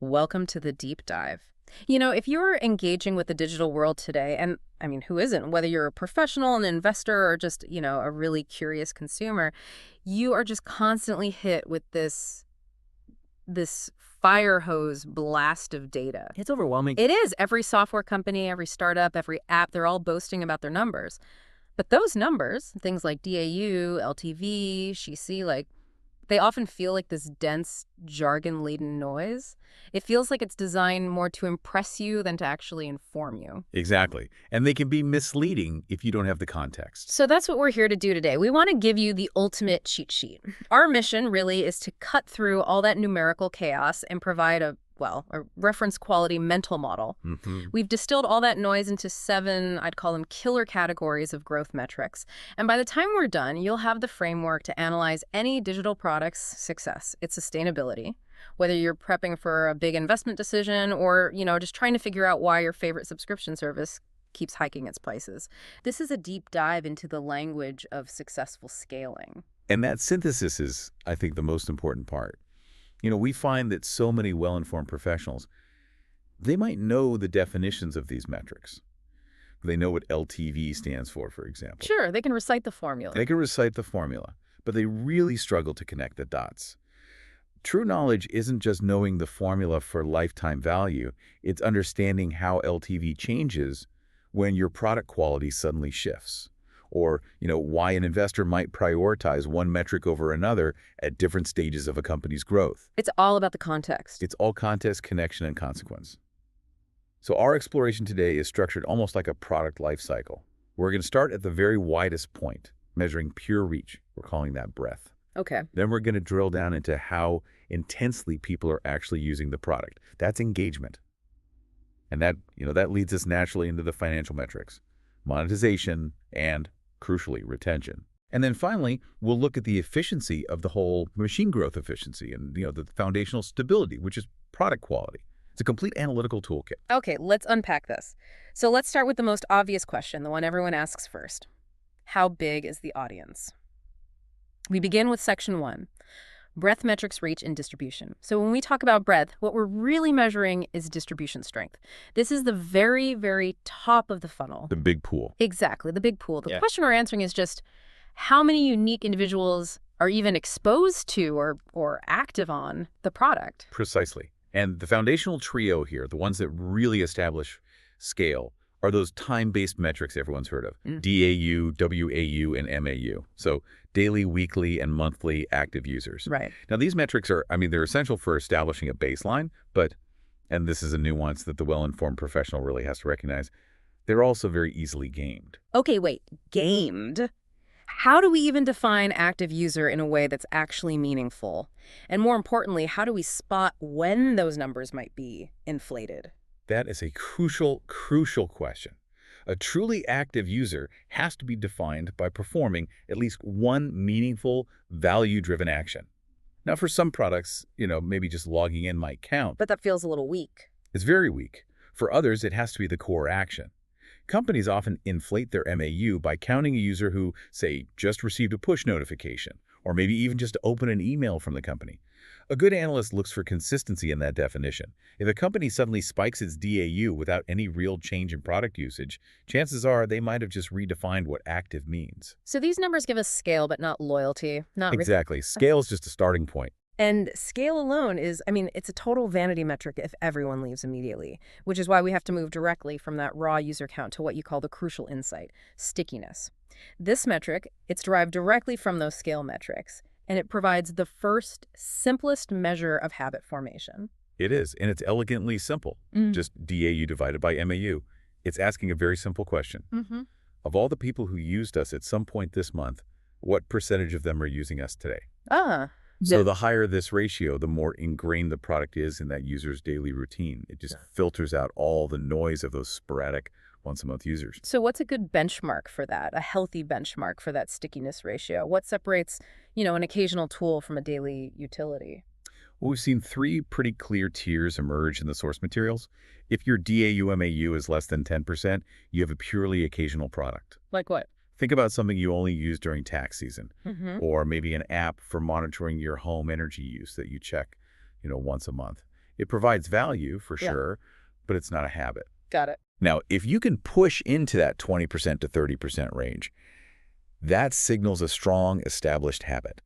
Welcome to the deep dive. If you're engaging with the digital world today, and I mean, who isn't, whether you're a professional, an investor, or just, a really curious consumer, you are just constantly hit with this fire hose blast of data. It's overwhelming. It is. Every software company, every startup, every app, they're all boasting about their numbers. But those numbers, things like DAU, LTV, SHISI, they often feel like this dense, jargon-laden noise. It feels like it's designed more to impress you than to actually inform you. Exactly. And they can be misleading if you don't have the context. So that's what we're here to do today. We want to give you the ultimate cheat sheet. Our mission really is to cut through all that numerical chaos and provide a reference quality mental model. We've distilled all that noise into 7, I'd call them killer categories of growth metrics. And by the time we're done, you'll have the framework to analyze any digital product's success, its sustainability, whether you're prepping for a big investment decision or, just trying to figure out why your favorite subscription service keeps hiking its prices. This is a deep dive into the language of successful scaling. And that synthesis is, I think, the most important part. We find that so many well-informed professionals, they might know the definitions of these metrics. They know what LTV stands for example. Sure, they can recite the formula. They can recite the formula, but they really struggle to connect the dots. True knowledge isn't just knowing the formula for lifetime value, it's understanding how LTV changes when your product quality suddenly shifts. Or, why an investor might prioritize one metric over another at different stages of a company's growth. It's all about the context. It's all context, connection, and consequence. So our exploration today is structured almost like a product life cycle. We're going to start at the very widest point, measuring pure reach. We're calling that breadth. Okay. Then we're going to drill down into how intensely people are actually using the product. That's engagement. And that leads us naturally into the financial metrics, monetization, and crucially, retention. And then finally, we'll look at the efficiency of the whole machine growth efficiency and, the foundational stability, which is product quality. It's a complete analytical toolkit. Okay, let's unpack this. So let's start with the most obvious question, the one everyone asks first. How big is the audience? We begin with section 1, breadth metrics, reach, and distribution. So when we talk about breadth, what we're really measuring is distribution strength. This is the very, very top of the funnel. The big pool. Exactly, the big pool. The question we're answering is just how many unique individuals are even exposed to or active on the product. Precisely. And the foundational trio here, the ones that really establish scale, are those time-based metrics everyone's heard of. DAU, WAU, and MAU. So daily, weekly, and monthly active users. Right. Now, these metrics are, they're essential for establishing a baseline, but, and this is a nuance that the well-informed professional really has to recognize, they're also very easily gamed. Okay, wait, gamed? How do we even define active user in a way that's actually meaningful? And more importantly, how do we spot when those numbers might be inflated? That is a crucial question. A truly active user has to be defined by performing at least one meaningful, value-driven action. Now, for some products, maybe just logging in might count. But that feels a little weak. It's very weak. For others, it has to be the core action. Companies often inflate their MAU by counting a user who, say, just received a push notification, or maybe even just opened an email from the company. A good analyst looks for consistency in that definition. If a company suddenly spikes its DAU without any real change in product usage, chances are they might have just redefined what active means. So these numbers give us scale, but not loyalty. Exactly. Scale is just a starting point. And scale alone is, it's a total vanity metric if everyone leaves immediately, which is why we have to move directly from that raw user count to what you call the crucial insight, stickiness. This metric, it's derived directly from those scale metrics, and it provides the first, simplest measure of habit formation. It is, and it's elegantly simple. Just DAU divided by MAU. It's asking a very simple question. Of all the people who used us at some point this month, what percentage of them are using us today? So the higher this ratio, the more ingrained the product is in that user's daily routine. It just filters out all the noise of those sporadic once-a-month users. So what's a good benchmark for that, a healthy benchmark for that stickiness ratio? What separates, an occasional tool from a daily utility? Well, we've seen 3 pretty clear tiers emerge in the source materials. If your DAU/MAU is less than 10%, you have a purely occasional product. Like what? Think about something you only use during tax season, or maybe an app for monitoring your home energy use that you check, once a month. It provides value, for Yeah. sure, but it's not a habit. Got it. Now, if you can push into that 20% to 30% range, that signals a strong, established habit.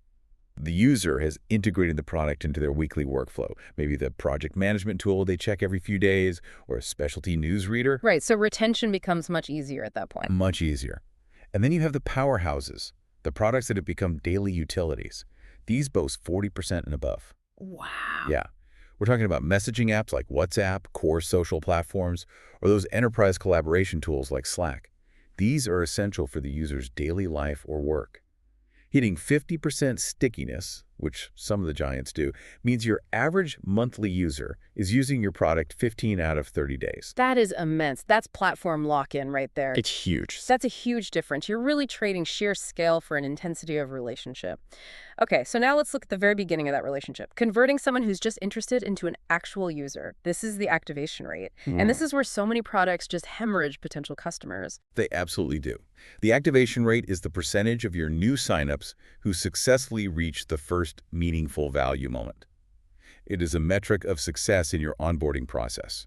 The user has integrated the product into their weekly workflow, maybe the project management tool they check every few days, or a specialty news reader. Right, so retention becomes much easier at that point. Much easier. And then you have the powerhouses, the products that have become daily utilities. These boast 40% and above. Wow. Yeah. We're talking about messaging apps like WhatsApp, core social platforms, or those enterprise collaboration tools like Slack. These are essential for the user's daily life or work. Hitting 50% stickiness, which some of the giants do, means your average monthly user is using your product 15 out of 30 days. That is immense. That's platform lock-in right there. It's huge. That's a huge difference. You're really trading sheer scale for an intensity of relationship. Okay, so now let's look at the very beginning of that relationship. Converting someone who's just interested into an actual user. This is the activation rate. And this is where so many products just hemorrhage potential customers. They absolutely do. The activation rate is the percentage of your new signups who successfully reach the first meaningful value moment. It is a metric of success in your onboarding process.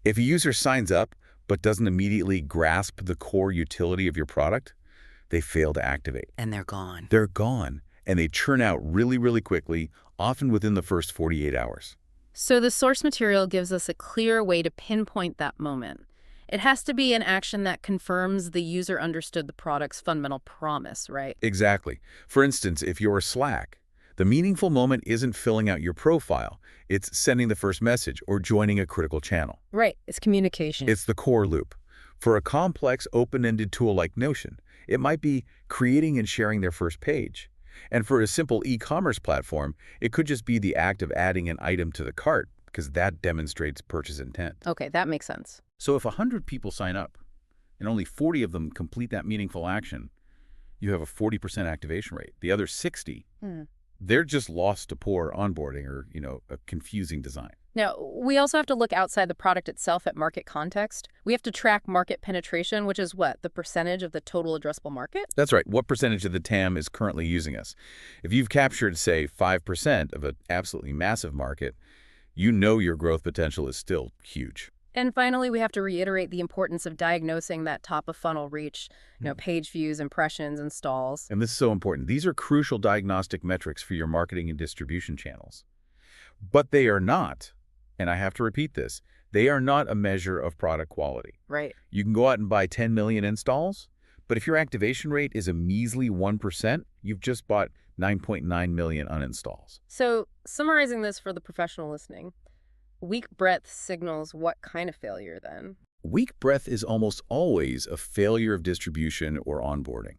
If a user signs up but doesn't immediately grasp the core utility of your product, they fail to activate. And they're gone. They're gone, and they churn out really, really quickly, often within the first 48 hours. So the source material gives us a clear way to pinpoint that moment. It has to be an action that confirms the user understood the product's fundamental promise, right? Exactly. For instance, if you're Slack, the meaningful moment isn't filling out your profile. It's sending the first message or joining a critical channel. Right, it's communication. It's the core loop. For a complex, open-ended tool like Notion, it might be creating and sharing their first page. And for a simple e-commerce platform, it could just be the act of adding an item to the cart, because that demonstrates purchase intent. Okay, that makes sense. So if 100 people sign up and only 40 of them complete that meaningful action, you have a 40% activation rate. The other 60, they're just lost to poor onboarding or, a confusing design. Now, we also have to look outside the product itself at market context. We have to track market penetration, which is what? The percentage of the total addressable market? That's right. What percentage of the TAM is currently using us? If you've captured, say, 5% of an absolutely massive market, you know your growth potential is still huge. And finally, we have to reiterate the importance of diagnosing that top-of-funnel reach, page views, impressions, installs. And this is so important. These are crucial diagnostic metrics for your marketing and distribution channels. But they are not, and I have to repeat this, they are not a measure of product quality. Right. You can go out and buy 10 million installs, but if your activation rate is a measly 1%, you've just bought 9.9 million uninstalls. So, summarizing this for the professional listening, weak breadth signals what kind of failure then? Weak breadth is almost always a failure of distribution or onboarding.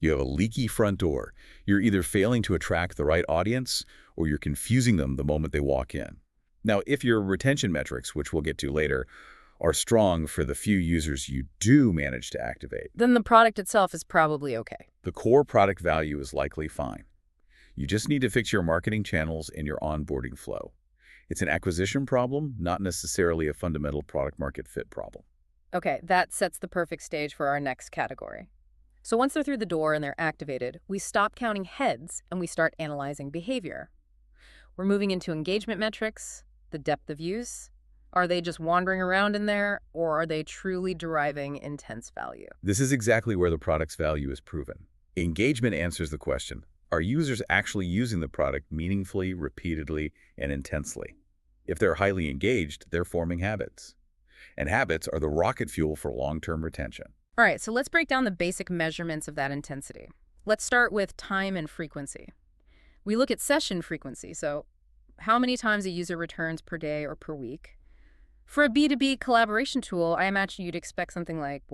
You have a leaky front door. You're either failing to attract the right audience or you're confusing them the moment they walk in. Now, if your retention metrics, which we'll get to later, are strong for the few users you do manage to activate, Then the product itself is probably okay. the core product value is likely fine. You just need to fix your marketing channels and your onboarding flow. It's an acquisition problem, not necessarily a fundamental product market fit problem. Okay, that sets the perfect stage for our next category. So once they're through the door and they're activated, we stop counting heads and we start analyzing behavior. We're moving into engagement metrics, the depth of use. Are they just wandering around in there, or are they truly deriving intense value? This is exactly where the product's value is proven. Engagement answers the question, are users actually using the product meaningfully, repeatedly, and intensely? If they're highly engaged, they're forming habits. And habits are the rocket fuel for long-term retention. All right, so let's break down the basic measurements of that intensity. Let's start with time and frequency. We look at session frequency, so how many times a user returns per day or per week. For a B2B collaboration tool, I imagine you'd expect something like,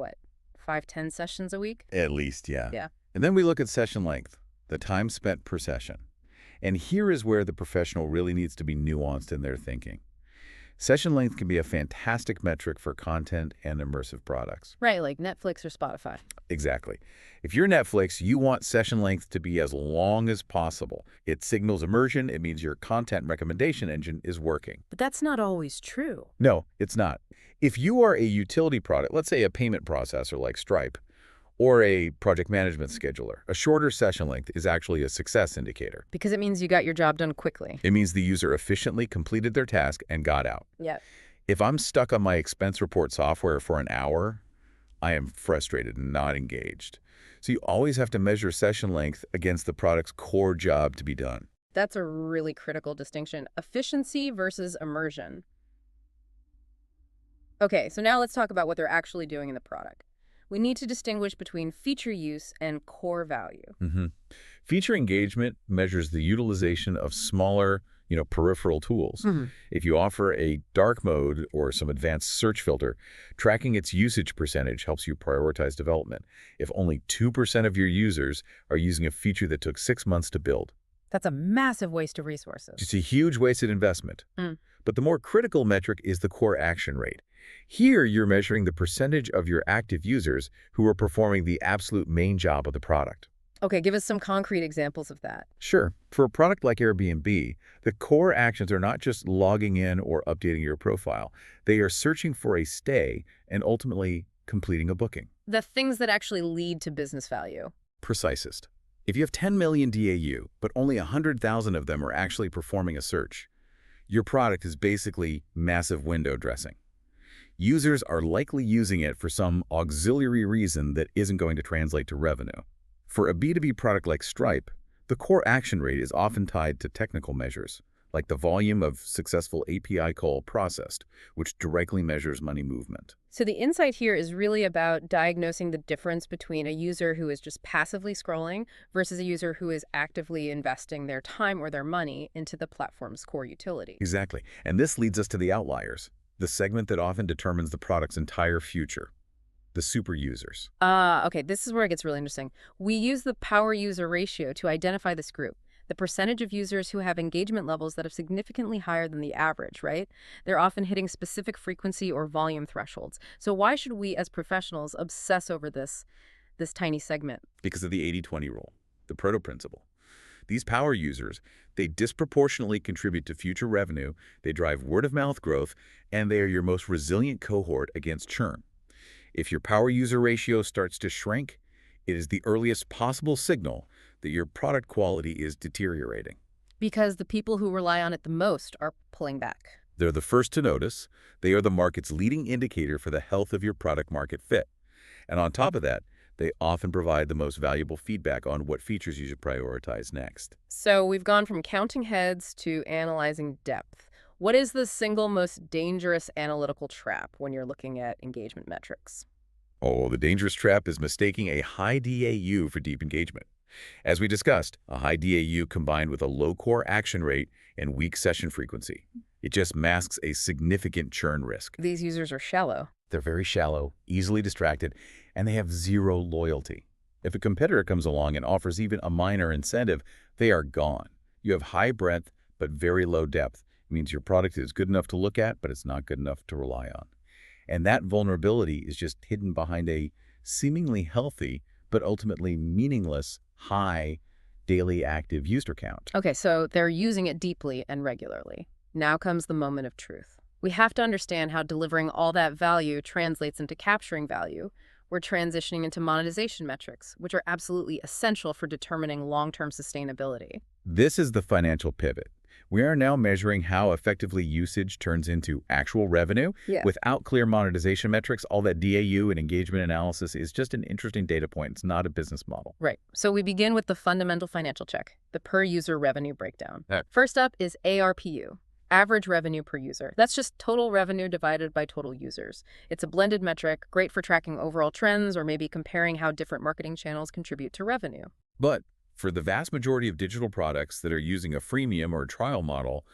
5-10 sessions a week? At least, yeah. Yeah. And then we look at session length, the time spent per session. And here is where the professional really needs to be nuanced in their thinking. Session length can be a fantastic metric for content and immersive products. Right, like Netflix or Spotify. Exactly. If you're Netflix, you want session length to be as long as possible. It signals immersion. It means your content recommendation engine is working. But that's not always true. No, it's not. If you are a utility product, let's say a payment processor like Stripe, Or a project management scheduler. A shorter session length is actually a success indicator. Because it means you got your job done quickly. It means the user efficiently completed their task and got out. Yeah. If I'm stuck on my expense report software for an hour, I am frustrated and not engaged. So you always have to measure session length against the product's core job to be done. That's a really critical distinction. Efficiency versus immersion. Okay, so now let's talk about what they're actually doing in the product. We need to distinguish between feature use and core value. Feature engagement measures the utilization of smaller, peripheral tools. If you offer a dark mode or some advanced search filter, tracking its usage percentage helps you prioritize development. If only 2% of your users are using a feature that took 6 months to build. That's a massive waste of resources. It's a huge wasted investment. But the more critical metric is the core action rate. Here, you're measuring the percentage of your active users who are performing the absolute main job of the product. Okay, give us some concrete examples of that. Sure. For a product like Airbnb, the core actions are not just logging in or updating your profile. They are searching for a stay and ultimately completing a booking. The things that actually lead to business value. Precisest. If you have 10 million DAU, but only 100,000 of them are actually performing a search, your product is basically massive window dressing. Users are likely using it for some auxiliary reason that isn't going to translate to revenue. For a B2B product like Stripe, the core action rate is often tied to technical measures, like the volume of successful API call processed, which directly measures money movement. So the insight here is really about diagnosing the difference between a user who is just passively scrolling versus a user who is actively investing their time or their money into the platform's core utility. Exactly. And this leads us to the outliers, the segment that often determines the product's entire future, the super users. Okay, this is where it gets really interesting. We use the power user ratio to identify this group. The percentage of users who have engagement levels that are significantly higher than the average, right? They're often hitting specific frequency or volume thresholds. So why should we as professionals obsess over this tiny segment? Because of the 80-20 rule, the Pareto principle. These power users, they disproportionately contribute to future revenue, they drive word-of-mouth growth, and they are your most resilient cohort against churn. If your power user ratio starts to shrink, it is the earliest possible signal that your product quality is deteriorating. Because the people who rely on it the most are pulling back. They're the first to notice. They are the market's leading indicator for the health of your product market fit. And on top of that, they often provide the most valuable feedback on what features you should prioritize next. So we've gone from counting heads to analyzing depth. What is the single most dangerous analytical trap when you're looking at engagement metrics? Oh, the dangerous trap is mistaking a high DAU for deep engagement. As we discussed, a high DAU combined with a low core action rate and weak session frequency. It just masks a significant churn risk. These users are shallow. They're very shallow, easily distracted, and they have zero loyalty. If a competitor comes along and offers even a minor incentive, they are gone. You have high breadth but very low depth. It means your product is good enough to look at, but it's not good enough to rely on. And that vulnerability is just hidden behind a seemingly healthy but ultimately meaningless high daily active user count. Okay, so they're using it deeply and regularly. Now comes the moment of truth. We have to understand how delivering all that value translates into capturing value. We're transitioning into monetization metrics, which are absolutely essential for determining long-term sustainability. This is the financial pivot. We are now measuring how effectively usage turns into actual revenue. Without clear monetization metrics, all that DAU and engagement analysis is just an interesting data point. It's not a business model. Right. So we begin with the fundamental financial check, the per-user revenue breakdown. Okay. First up is ARPU, average revenue per user. That's just total revenue divided by total users. It's a blended metric, great for tracking overall trends or maybe comparing how different marketing channels contribute to revenue. But for the vast majority of digital products that are using a freemium or trial model,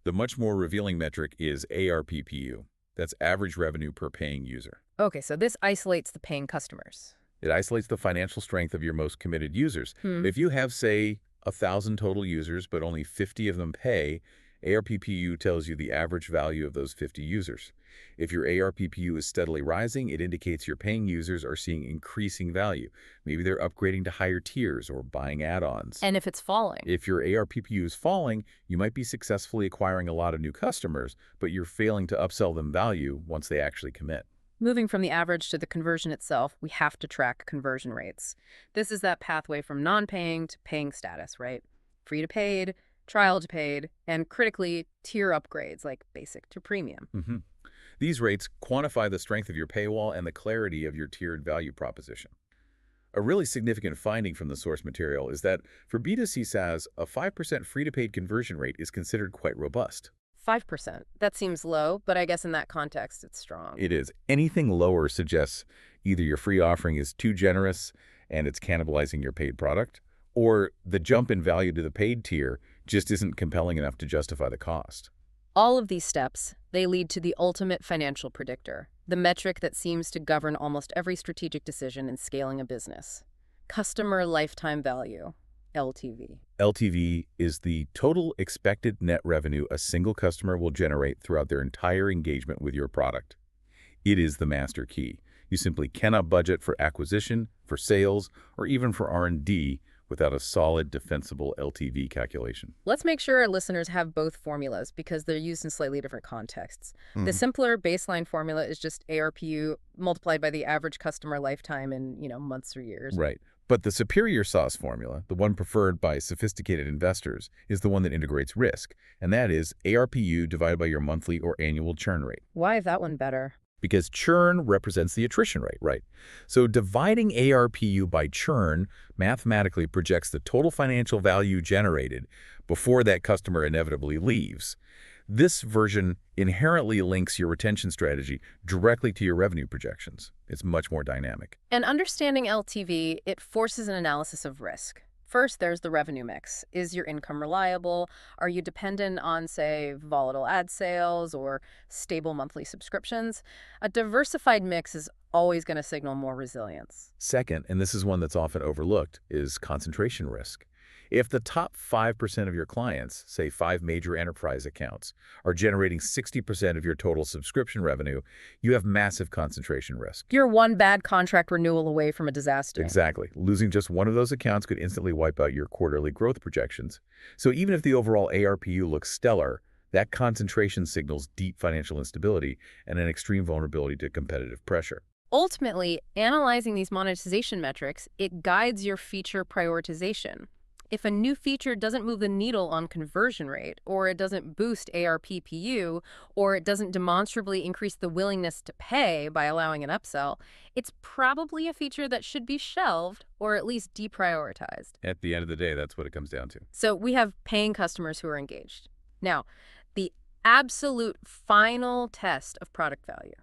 the much more revealing metric is ARPPU. That's average revenue per paying user. Okay, so this isolates the paying customers. It isolates the financial strength of your most committed users. If you have, say, 1,000 total users, but only 50 of them pay, ARPPU tells you the average value of those 50 users. If your ARPPU is steadily rising, it indicates your paying users are seeing increasing value. Maybe they're upgrading to higher tiers or buying add-ons. And if it's falling? If your ARPPU is falling, you might be successfully acquiring a lot of new customers, but you're failing to upsell them value once they actually commit. Moving from the average to the conversion itself, we have to track conversion rates. This is that pathway from non-paying to paying status, right? Free to paid, trial to paid, and critically, tier upgrades like basic to premium. These rates quantify the strength of your paywall and the clarity of your tiered value proposition. A really significant finding from the source material is that for B2C SaaS, a 5% free-to-paid conversion rate is considered quite robust. 5%. That seems low, but I guess in that context, it's strong. It is. Anything lower suggests either your free offering is too generous and it's cannibalizing your paid product, or the jump in value to the paid tier just isn't compelling enough to justify the cost. All of these steps, they lead to the ultimate financial predictor, the metric that seems to govern almost every strategic decision in scaling a business. Customer lifetime value, LTV. LTV is the total expected net revenue a single customer will generate throughout their entire engagement with your product. It is the master key. You simply cannot budget for acquisition, for sales, or even for R&D without a solid, defensible LTV calculation. Let's make sure our listeners have both formulas because they're used in slightly different contexts. The simpler baseline formula is just ARPU multiplied by the average customer lifetime in, months or years. Right. But the superior sauce formula, the one preferred by sophisticated investors, is the one that integrates risk, and that is ARPU divided by your monthly or annual churn rate. Why is that one better? Because churn represents the attrition rate, right? So dividing ARPU by churn mathematically projects the total financial value generated before that customer inevitably leaves. This version inherently links your retention strategy directly to your revenue projections. It's much more dynamic. And understanding LTV, it forces an analysis of risk. First, there's the revenue mix. Is your income reliable? Are you dependent on, say, volatile ad sales or stable monthly subscriptions? A diversified mix is always going to signal more resilience. Second, and this is one that's often overlooked, is concentration risk. If the top 5% of your clients, say 5 major enterprise accounts, are generating 60% of your total subscription revenue, you have massive concentration risk. You're one bad contract renewal away from a disaster. Exactly. Losing just one of those accounts could instantly wipe out your quarterly growth projections. So even if the overall ARPU looks stellar, that concentration signals deep financial instability and an extreme vulnerability to competitive pressure. Ultimately, analyzing these monetization metrics, it guides your feature prioritization. If a new feature doesn't move the needle on conversion rate, or it doesn't boost ARPPU, or it doesn't demonstrably increase the willingness to pay by allowing an upsell, it's probably a feature that should be shelved or at least deprioritized. At the end of the day, that's what it comes down to. So we have paying customers who are engaged. Now, the absolute final test of product value,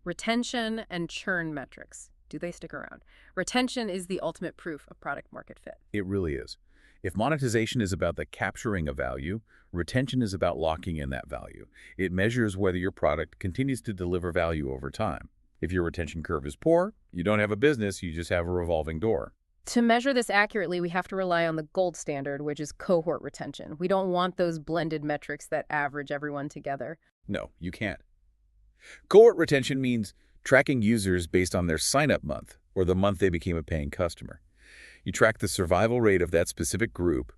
retention and churn metrics. Do they stick around? Retention is the ultimate proof of product market fit. It really is. If monetization is about the capturing of value, retention is about locking in that value. It measures whether your product continues to deliver value over time. If your retention curve is poor, you don't have a business, you just have a revolving door. To measure this accurately, we have to rely on the gold standard, which is cohort retention. We don't want those blended metrics that average everyone together. No, you can't. Cohort retention means tracking users based on their sign-up month or the month they became a paying customer. You track the survival rate of that specific group,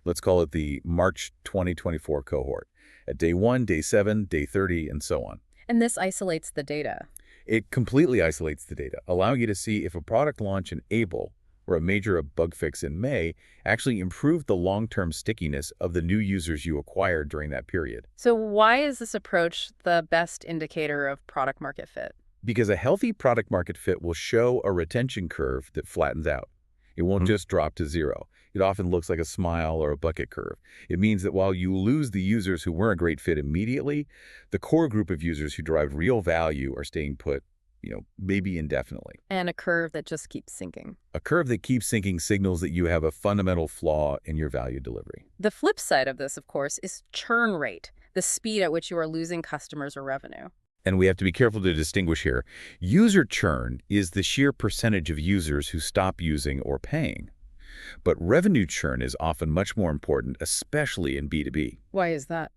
let's call it the March 2024 cohort, at day 1, day 7, day 30, and so on. And this isolates the data. It completely isolates the data, allowing you to see if a product launch in April or a major bug fix in May actually improved the long-term stickiness of the new users you acquired during that period. So why is this approach the best indicator of product market fit? Because a healthy product market fit will show a retention curve that flattens out. It won't just drop to zero. It often looks like a smile or a bucket curve. It means that while you lose the users who weren't a great fit immediately, the core group of users who derived real value are staying put, maybe indefinitely. And a curve that just keeps sinking. A curve that keeps sinking signals that you have a fundamental flaw in your value delivery. The flip side of this, of course, is churn rate, the speed at which you are losing customers or revenue. And we have to be careful to distinguish here. User churn is the sheer percentage of users who stop using or paying. But revenue churn is often much more important, especially in B2B. Why is that?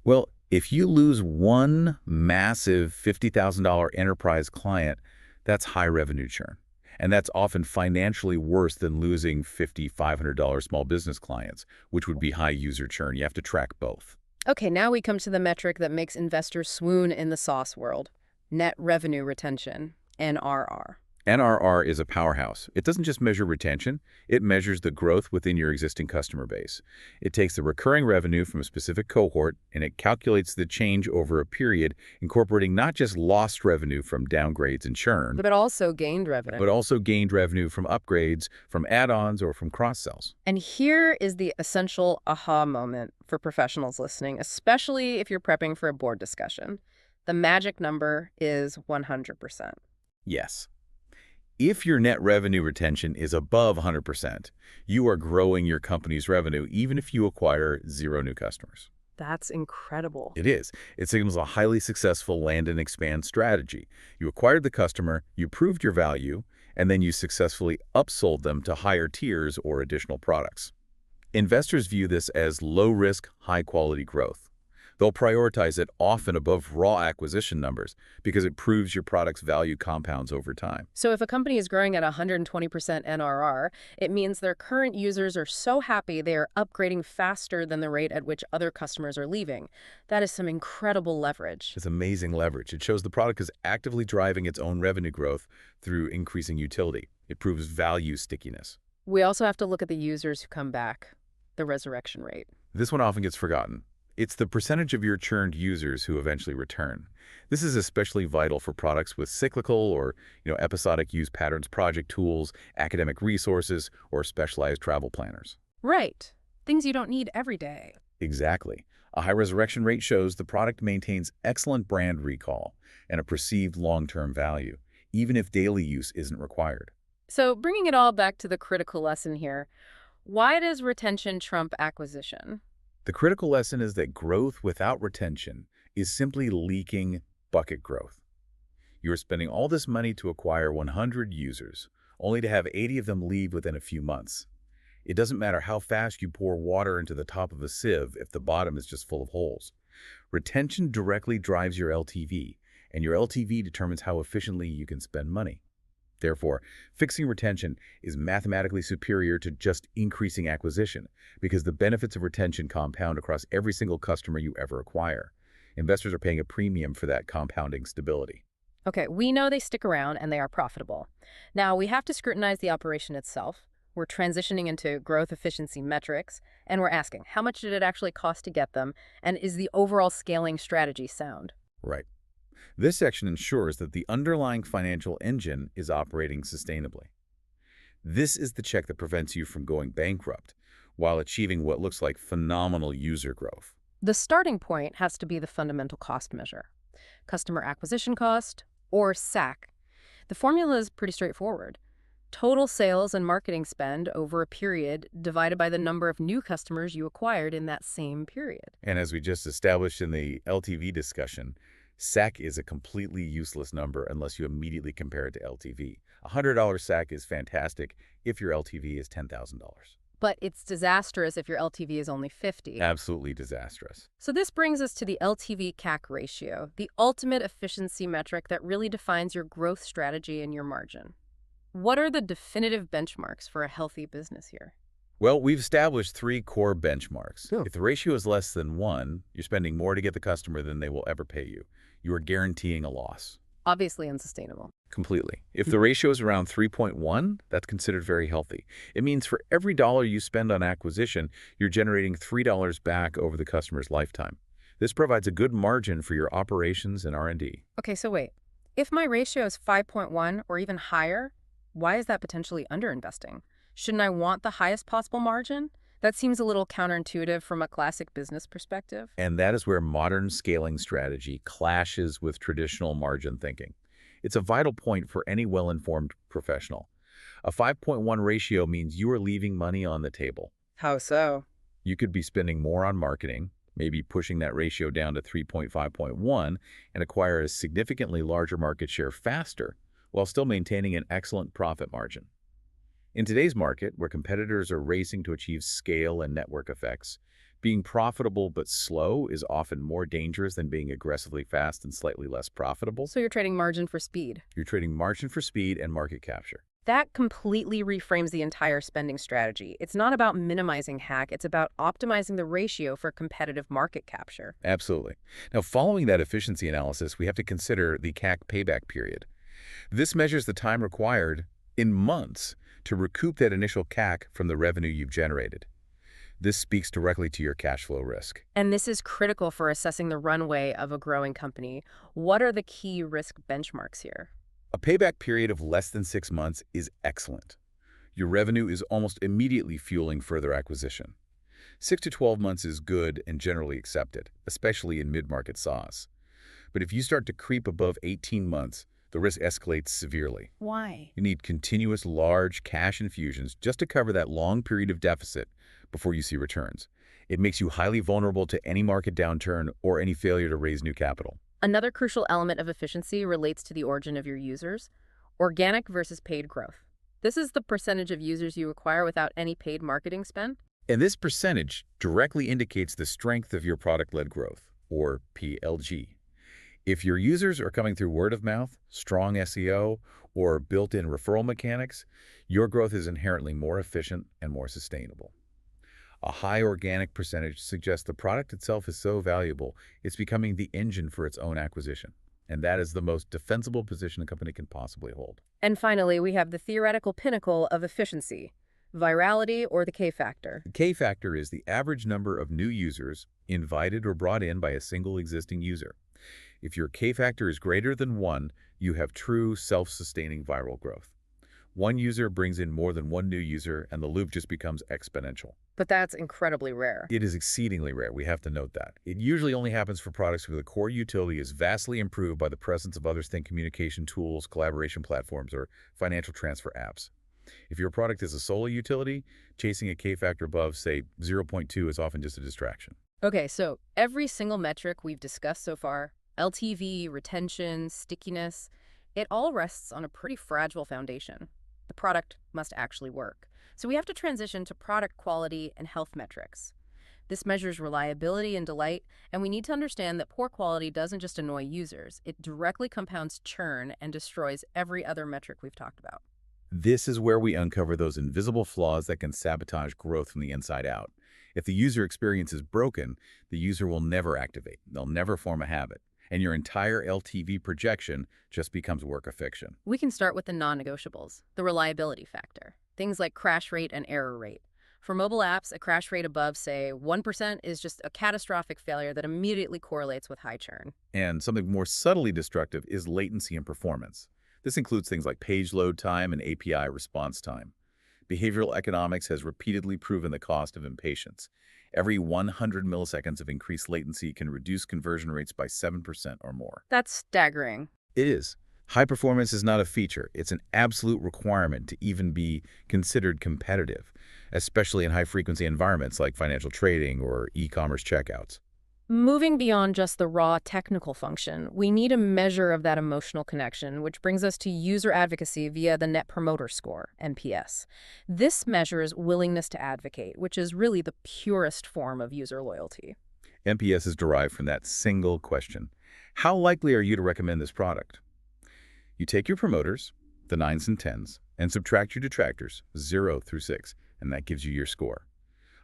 Well, if you lose one massive $50,000 enterprise client, that's high revenue churn. And that's often financially worse than losing $50, $500 small business clients, which would be high user churn. You have to track both. Okay, now we come to the metric that makes investors swoon in the SaaS world, Net revenue retention, NRR. NRR is a powerhouse. It doesn't just measure retention, it measures the growth within your existing customer base. It takes the recurring revenue from a specific cohort and it calculates the change over a period, incorporating not just lost revenue from downgrades and churn, But also gained revenue. but also gained revenue from upgrades, from add-ons, or from cross-sells. And here is the essential aha moment for professionals listening, especially if you're prepping for a board discussion. The magic number is 100%. Yes. If your net revenue retention is above 100%, you are growing your company's revenue even if you acquire 0 new customers. That's incredible. It is. It signals a highly successful land and expand strategy. You acquired the customer, you proved your value, and then you successfully upsold them to higher tiers or additional products. Investors view this as low-risk, high-quality growth. They'll prioritize it often above raw acquisition numbers because it proves your product's value compounds over time. So if a company is growing at 120% NRR, it means their current users are so happy they are upgrading faster than the rate at which other customers are leaving. That is some incredible leverage. It's amazing leverage. It shows the product is actively driving its own revenue growth through increasing utility. It proves value stickiness. We also have to look at the users who come back, the resurrection rate. This one often gets forgotten. It's the percentage of your churned users who eventually return. This is especially vital for products with cyclical or episodic use patterns, project tools, academic resources, or specialized travel planners. Right. Things you don't need every day. Exactly. A high resurrection rate shows the product maintains excellent brand recall and a perceived long-term value, even if daily use isn't required. So bringing it all back to the critical lesson here, why does retention trump acquisition? The critical lesson is that growth without retention is simply leaking bucket growth. You are spending all this money to acquire 100 users, only to have 80 of them leave within a few months. It doesn't matter how fast you pour water into the top of a sieve if the bottom is just full of holes. Retention directly drives your LTV, and your LTV determines how efficiently you can spend money. Therefore, fixing retention is mathematically superior to just increasing acquisition because the benefits of retention compound across every single customer you ever acquire. Investors are paying a premium for that compounding stability. Okay, we know they stick around and they are profitable. Now, we have to scrutinize the operation itself. We're transitioning into growth efficiency metrics, and we're asking, how much did it actually cost to get them, and is the overall scaling strategy sound? Right. This section ensures that the underlying financial engine is operating sustainably. This is the check that prevents you from going bankrupt while achieving what looks like phenomenal user growth. The starting point has to be the fundamental cost measure, customer acquisition cost, or SAC. The formula is pretty straightforward. Total sales and marketing spend over a period divided by the number of new customers you acquired in that same period. And as we just established in the LTV discussion, SAC is a completely useless number unless you immediately compare it to LTV. A $100 SAC is fantastic if your LTV is $10,000. But it's disastrous if your LTV is only 50. Absolutely disastrous. So this brings us to the LTV-CAC ratio, the ultimate efficiency metric that really defines your growth strategy and your margin. What are the definitive benchmarks for a healthy business here? Well, we've established 3 core benchmarks. Yeah. If the ratio is less than 1, you're spending more to get the customer than they will ever pay you. You are guaranteeing a loss. Obviously unsustainable. Completely. If the ratio is around 3.1, that's considered very healthy. It means for every dollar you spend on acquisition, you're generating $3 back over the customer's lifetime. This provides a good margin for your operations and R&D. Okay, so wait. If my ratio is 5.1 or even higher, why is that potentially underinvesting? Shouldn't I want the highest possible margin? That seems a little counterintuitive from a classic business perspective. And that is where modern scaling strategy clashes with traditional margin thinking. It's a vital point for any well-informed professional. A 5.1 ratio means you are leaving money on the table. How so? You could be spending more on marketing, maybe pushing that ratio down to 3.5.1 and acquire a significantly larger market share faster while still maintaining an excellent profit margin. In today's market, where competitors are racing to achieve scale and network effects, being profitable but slow is often more dangerous than being aggressively fast and slightly less profitable. So you're trading margin for speed. You're trading margin for speed and market capture. That completely reframes the entire spending strategy. It's not about minimizing hack, it's about optimizing the ratio for competitive market capture. Absolutely. Now, following that efficiency analysis, we have to consider the CAC payback period. This measures the time required in months to recoup that initial CAC from the revenue you've generated. This speaks directly to your cash flow risk. And this is critical for assessing the runway of a growing company. What are the key risk benchmarks here? A payback period of less than 6 months is excellent. Your revenue is almost immediately fueling further acquisition. 6 to 12 months is good and generally accepted, especially in mid-market SaaS. But if you start to creep above 18 months, the risk escalates severely. Why? You need continuous large cash infusions just to cover that long period of deficit before you see returns. It makes you highly vulnerable to any market downturn or any failure to raise new capital. Another crucial element of efficiency relates to the origin of your users, organic versus paid growth. This is the percentage of users you acquire without any paid marketing spend. And this percentage directly indicates the strength of your product-led growth, or PLG. If your users are coming through word of mouth, strong SEO, or built-in referral mechanics, your growth is inherently more efficient and more sustainable. A high organic percentage suggests the product itself is so valuable, it's becoming the engine for its own acquisition. And that is the most defensible position a company can possibly hold. And finally, we have the theoretical pinnacle of efficiency, virality or the K-factor. The K-factor is the average number of new users invited or brought in by a single existing user. If your K-factor is greater than 1, you have true self-sustaining viral growth. One user brings in more than one new user, and the loop just becomes exponential. But that's incredibly rare. It is exceedingly rare, we have to note that. It usually only happens for products where the core utility is vastly improved by the presence of others think communication tools, collaboration platforms, or financial transfer apps. If your product is a solo utility, chasing a K-factor above, say, 0.2 is often just a distraction. Okay, so every single metric we've discussed so far, LTV, retention, stickiness, it all rests on a pretty fragile foundation. The product must actually work. So we have to transition to product quality and health metrics. This measures reliability and delight, and we need to understand that poor quality doesn't just annoy users, it directly compounds churn and destroys every other metric we've talked about. This is where we uncover those invisible flaws that can sabotage growth from the inside out. If the user experience is broken, the user will never activate. They'll never form a habit. And your entire LTV projection just becomes work of fiction. We can start with the non-negotiables, the reliability factor, things like crash rate and error rate. For mobile apps, a crash rate above, say, 1% is just a catastrophic failure that immediately correlates with high churn. And something more subtly destructive is latency and performance. This includes things like page load time and API response time. Behavioral economics has repeatedly proven the cost of impatience. Every 100 milliseconds of increased latency can reduce conversion rates by 7% or more. That's staggering. It is. High performance is not a feature. It's an absolute requirement to even be considered competitive, especially in high-frequency environments like financial trading or e-commerce checkouts. Moving beyond just the raw technical function, we need a measure of that emotional connection, which brings us to user advocacy via the Net Promoter Score, NPS. This measures willingness to advocate, which is really the purest form of user loyalty. NPS is derived from that single question. How likely are you to recommend this product? You take your promoters, the 9s and 10s, and subtract your detractors, 0 through 6, and that gives you your score.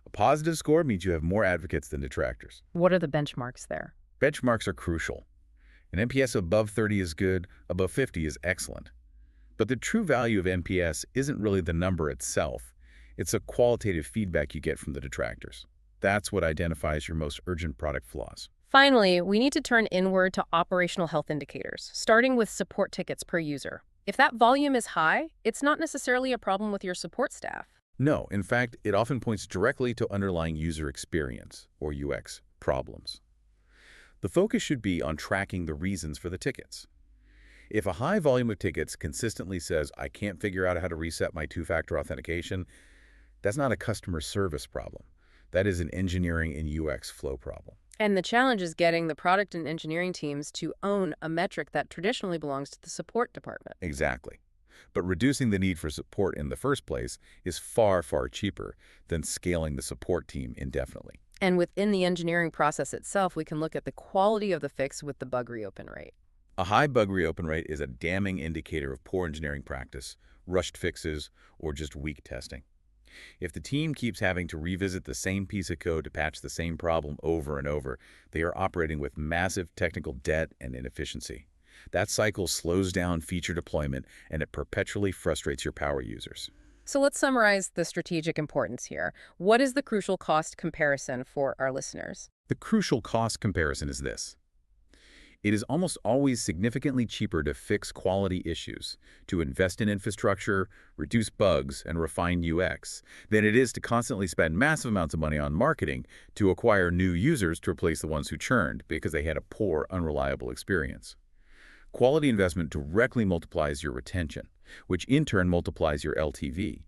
A positive score means you have more advocates than detractors. What are the benchmarks there? Benchmarks are crucial. An NPS above 30 is good, above 50 is excellent. But the true value of NPS isn't really the number itself. It's a qualitative feedback you get from the detractors. That's what identifies your most urgent product flaws. Finally, we need to turn inward to operational health indicators, starting with support tickets per user. If that volume is high, it's not necessarily a problem with your support staff. No, in fact, it often points directly to underlying user experience, or UX, problems. The focus should be on tracking the reasons for the tickets. If a high volume of tickets consistently says, I can't figure out how to reset my two-factor authentication, that's not a customer service problem. That is an engineering and UX flow problem. And the challenge is getting the product and engineering teams to own a metric that traditionally belongs to the support department. Exactly. But reducing the need for support in the first place is far, far cheaper than scaling the support team indefinitely. And within the engineering process itself, we can look at the quality of the fix with the bug reopen rate. A high bug reopen rate is a damning indicator of poor engineering practice rushed fixes, or just weak testing. If the team keeps having to revisit the same piece of code to patch the same problem over and over, they are operating with massive technical debt and inefficiency. That cycle slows down feature deployment, and it perpetually frustrates your power users. So let's summarize the strategic importance here. What is the crucial cost comparison for our listeners? The crucial cost comparison is this. It is almost always significantly cheaper to fix quality issues, to invest in infrastructure, reduce bugs, and refine UX, than it is to constantly spend massive amounts of money on marketing to acquire new users to replace the ones who churned because they had a poor, unreliable experience. Quality investment directly multiplies your retention, which in turn multiplies your LTV.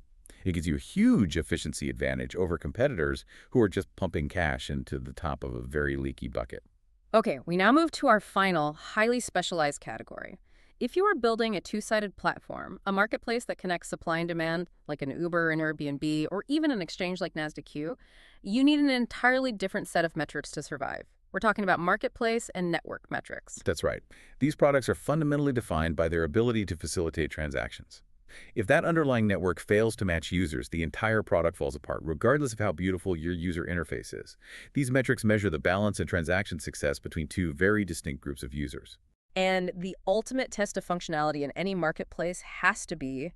It gives you a huge efficiency advantage over competitors who are just pumping cash into the top of a very leaky bucket. Okay, we now move to our final, highly specialized category. If you are building a two-sided platform, a marketplace that connects supply and demand, like an Uber, an Airbnb, or even an exchange like NASDAQ, you need an entirely different set of metrics to survive. We're talking about marketplace and network metrics. That's right. These products are fundamentally defined by their ability to facilitate transactions. If that underlying network fails to match users, the entire product falls apart, regardless of how beautiful your user interface is. These metrics measure the balance and transaction success between two very distinct groups of users. And the ultimate test of functionality in any marketplace has to be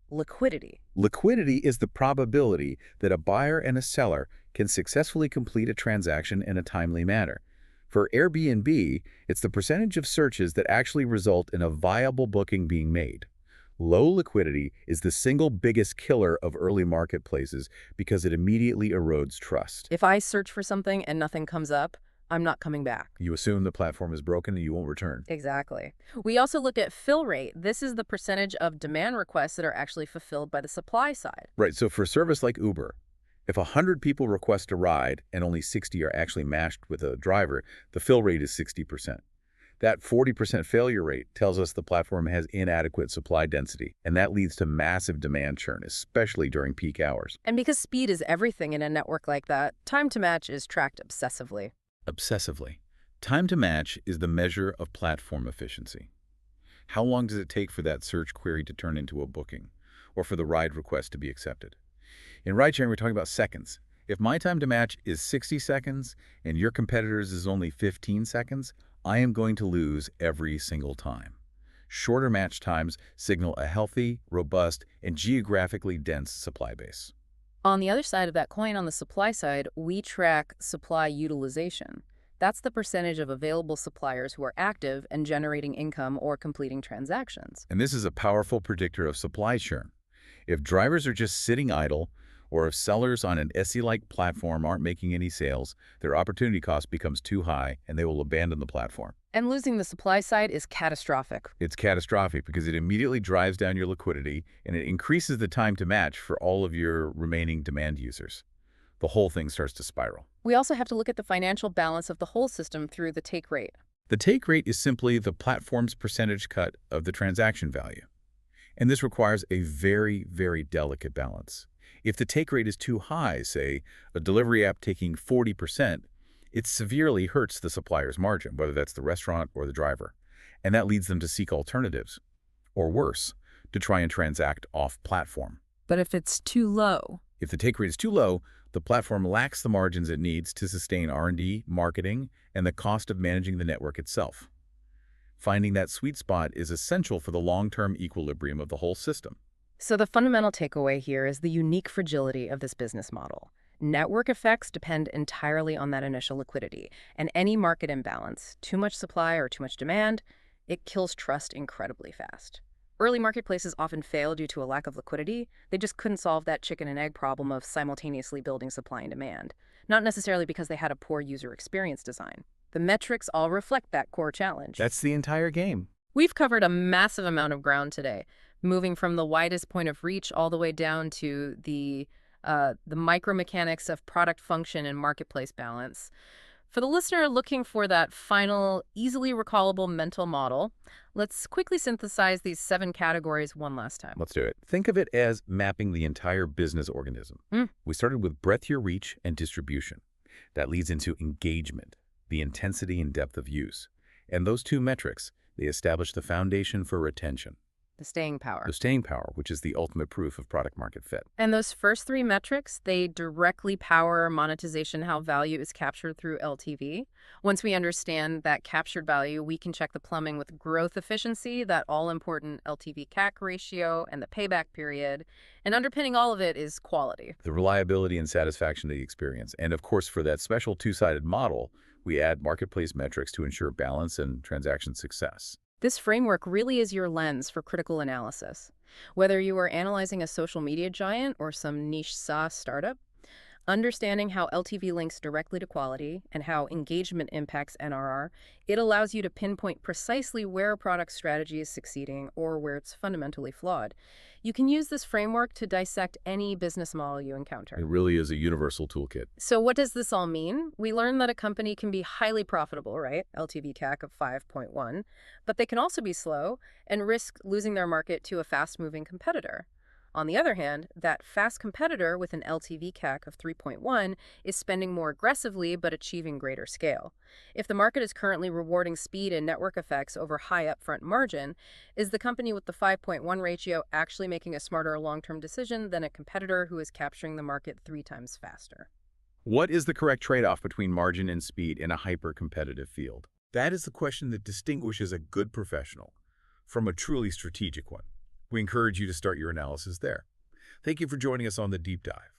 liquidity. Liquidity is the probability that a buyer and a seller can successfully complete a transaction in a timely manner. For Airbnb, it's the percentage of searches that actually result in a viable booking being made. Low liquidity is the single biggest killer of early marketplaces because it immediately erodes trust. If I search for something and nothing comes up, I'm not coming back. You assume the platform is broken and you won't return. Exactly. We also look at fill rate. This is the percentage of demand requests that are actually fulfilled by the supply side. Right, so for a service like Uber, if 100 people request a ride and only 60 are actually matched with a driver, the fill rate is 60%. That 40% failure rate tells us the platform has inadequate supply density, and that leads to massive demand churn, especially during peak hours. And because speed is everything in a network like that, time to match is tracked obsessively. Obsessively. Time to match is the measure of platform efficiency. How long does it take for that search query to turn into a booking, or for the ride request to be accepted? In ride-sharing, we're talking about seconds. If my time to match is 60 seconds and your competitor's is only 15 seconds, I am going to lose every single time. Shorter match times signal a healthy, robust, and geographically dense supply base. On the other side of that coin, on the supply side, we track supply utilization. That's the percentage of available suppliers who are active and generating income or completing transactions. And this is a powerful predictor of supply churn. If drivers are just sitting idle, or if sellers on an Etsy-like platform aren't making any sales, their opportunity cost becomes too high and they will abandon the platform. And losing the supply side is catastrophic. It's catastrophic because it immediately drives down your liquidity and it increases the time to match for all of your remaining demand users. The whole thing starts to spiral. We also have to look at the financial balance of the whole system through the take rate. The take rate is simply the platform's percentage cut of the transaction value. And this requires a very, very delicate balance. If the take rate is too high, say a delivery app taking 40%, it severely hurts the supplier's margin, whether that's the restaurant or the driver. And that leads them to seek alternatives, or worse, to try and transact off-platform. But if it's too low? If the take rate is too low, the platform lacks the margins it needs to sustain R&D, marketing, and the cost of managing the network itself. Finding that sweet spot is essential for the long-term equilibrium of the whole system. So the fundamental takeaway here is the unique fragility of this business model. Network effects depend entirely on that initial liquidity, and any market imbalance, too much supply or too much demand, it kills trust incredibly fast. Early marketplaces often fail due to a lack of liquidity. They just couldn't solve that chicken and egg problem of simultaneously building supply and demand, not necessarily because they had a poor user experience design. The metrics all reflect that core challenge. That's the entire game. We've covered a massive amount of ground today, moving from the widest point of reach all the way down to the micromechanics of product function and marketplace balance. For the listener looking for that final, easily recallable mental model, let's quickly synthesize these 7 categories one last time. Let's do it. Think of it as mapping the entire business organism. We started with breadth your reach and distribution. That leads into engagement, the intensity and depth of use. And those 2 metrics, they establish the foundation for retention. the staying power. The staying power, which is the ultimate proof of product market fit. And those first three metrics, they directly power monetization, how value is captured through LTV. Once we understand that captured value, we can check the plumbing with growth efficiency, that all-important LTV-CAC ratio, and the payback period. And underpinning all of it is quality. The reliability and satisfaction of the experience. And of course, for that special two-sided model, we add marketplace metrics to ensure balance and transaction success. This framework really is your lens for critical analysis. Whether you are analyzing a social media giant or some niche SaaS startup, understanding how LTV links directly to quality and how engagement impacts NRR, it allows you to pinpoint precisely where a product strategy is succeeding or where it's fundamentally flawed. You can use this framework to dissect any business model you encounter. It really is a universal toolkit. So what does this all mean? We learned that a company can be highly profitable, right? LTV-CAC of 5.1, but they can also be slow and risk losing their market to a fast-moving competitor. On the other hand, that fast competitor with an LTV-CAC of 3.1 is spending more aggressively but achieving greater scale. If the market is currently rewarding speed and network effects over high upfront margin, is the company with the 5.1 ratio actually making a smarter long-term decision than a competitor who is capturing the market 3 times faster? What is the correct trade-off between margin and speed in a hyper-competitive field? That is the question that distinguishes a good professional from a truly strategic one. We encourage you to start your analysis there. Thank you for joining us on The Deep Dive.